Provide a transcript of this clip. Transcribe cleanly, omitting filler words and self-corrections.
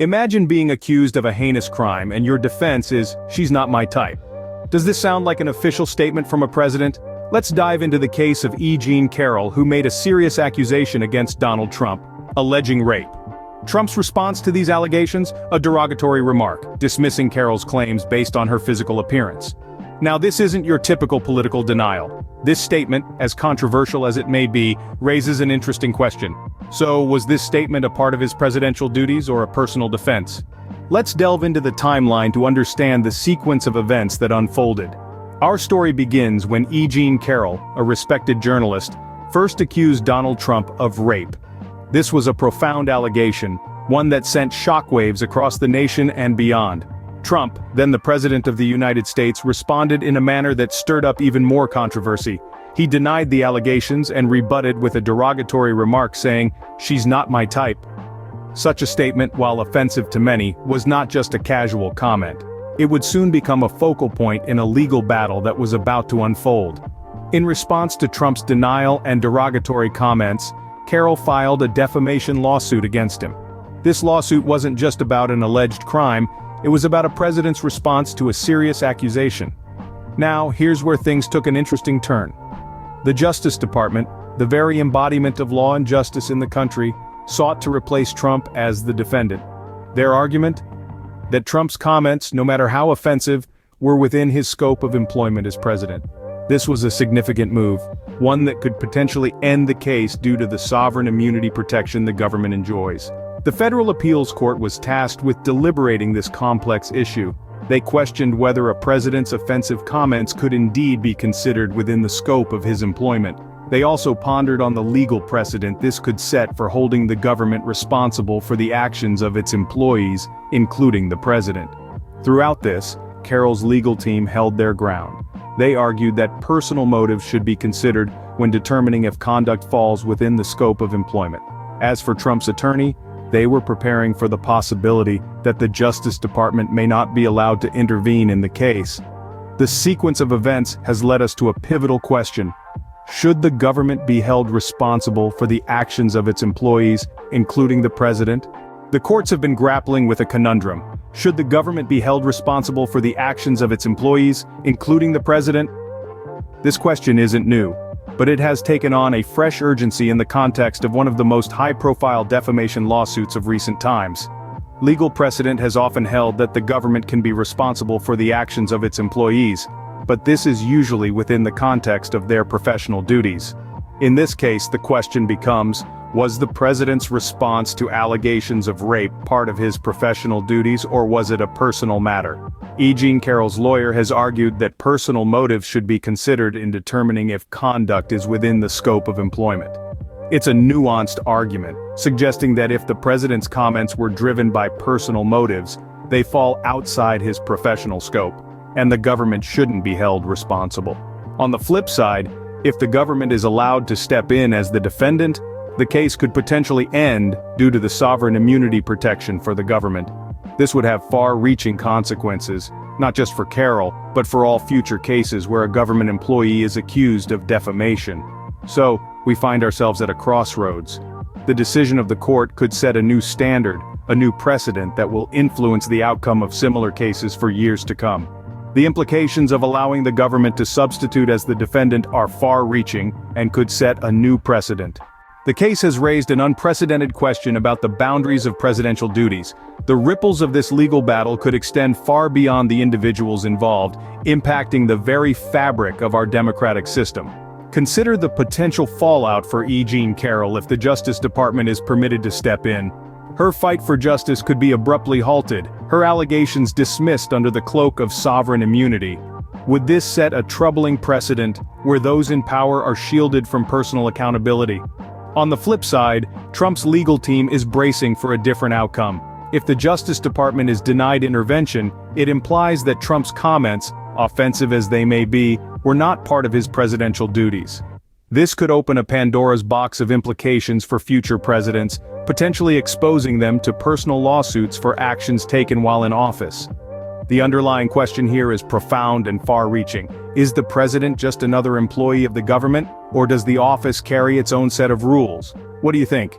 Imagine being accused of a heinous crime and your defense is, "She's not my type." Does this sound like an official statement from a president? Let's dive into the case of E. Jean Carroll, who made a serious accusation against Donald Trump, alleging rape. Trump's response to these allegations? A derogatory remark, dismissing Carroll's claims based on her physical appearance. Now, this isn't your typical political denial. This statement, as controversial as it may be, raises an interesting question. So, was this statement a part of his presidential duties or a personal defense? Let's delve into the timeline to understand the sequence of events that unfolded. Our story begins when E. Jean Carroll, a respected journalist, first accused Donald Trump of rape. This was a profound allegation, one that sent shockwaves across the nation and beyond. Trump, then the President of the United States, responded in a manner that stirred up even more controversy. He denied the allegations and rebutted with a derogatory remark saying, "She's not my type." Such a statement, while offensive to many, was not just a casual comment. It would soon become a focal point in a legal battle that was about to unfold. In response to Trump's denial and derogatory comments, Carroll filed a defamation lawsuit against him. This lawsuit wasn't just about an alleged crime, it was about a president's response to a serious accusation. Now, here's where things took an interesting turn. The Justice Department, the very embodiment of law and justice in the country, sought to replace Trump as the defendant. Their argument? That Trump's comments, no matter how offensive, were within his scope of employment as president. This was a significant move, one that could potentially end the case due to the sovereign immunity protection the government enjoys. The Federal Appeals Court was tasked with deliberating this complex issue. They questioned whether a president's offensive comments could indeed be considered within the scope of his employment. They also pondered on the legal precedent this could set for holding the government responsible for the actions of its employees, including the president. Throughout this, Carroll's legal team held their ground. They argued that personal motives should be considered when determining if conduct falls within the scope of employment. As for Trump's attorney, they were preparing for the possibility that the Justice Department may not be allowed to intervene in the case. The sequence of events has led us to a pivotal question. Should the government be held responsible for the actions of its employees, including the president? The courts have been grappling with a conundrum. Should the government be held responsible for the actions of its employees, including the president? This question isn't new, but it has taken on a fresh urgency in the context of one of the most high-profile defamation lawsuits of recent times. Legal precedent has often held that the government can be responsible for the actions of its employees, but this is usually within the context of their professional duties. In this case, the question becomes, was the president's response to allegations of rape part of his professional duties, or was it a personal matter? E. Jean Carroll's lawyer has argued that personal motives should be considered in determining if conduct is within the scope of employment. It's a nuanced argument, suggesting that if the president's comments were driven by personal motives, they fall outside his professional scope, and the government shouldn't be held responsible. On the flip side, if the government is allowed to step in as the defendant, the case could potentially end due to the sovereign immunity protection for the government. This would have far-reaching consequences, not just for Carroll, but for all future cases where a government employee is accused of defamation. So, we find ourselves at a crossroads. The decision of the court could set a new standard, a new precedent that will influence the outcome of similar cases for years to come. The implications of allowing the government to substitute as the defendant are far-reaching and could set a new precedent. The case has raised an unprecedented question about the boundaries of presidential duties. The ripples of this legal battle could extend far beyond the individuals involved, impacting the very fabric of our democratic system. Consider the potential fallout for E. Jean Carroll if the Justice Department is permitted to step in. Her fight for justice could be abruptly halted, her allegations dismissed under the cloak of sovereign immunity. Would this set a troubling precedent where those in power are shielded from personal accountability? On the flip side, Trump's legal team is bracing for a different outcome. If the Justice Department is denied intervention, it implies that Trump's comments, offensive as they may be, were not part of his presidential duties. This could open a Pandora's box of implications for future presidents, potentially exposing them to personal lawsuits for actions taken while in office. The underlying question here is profound and far-reaching. Is the president just another employee of the government, or does the office carry its own set of rules? What do you think?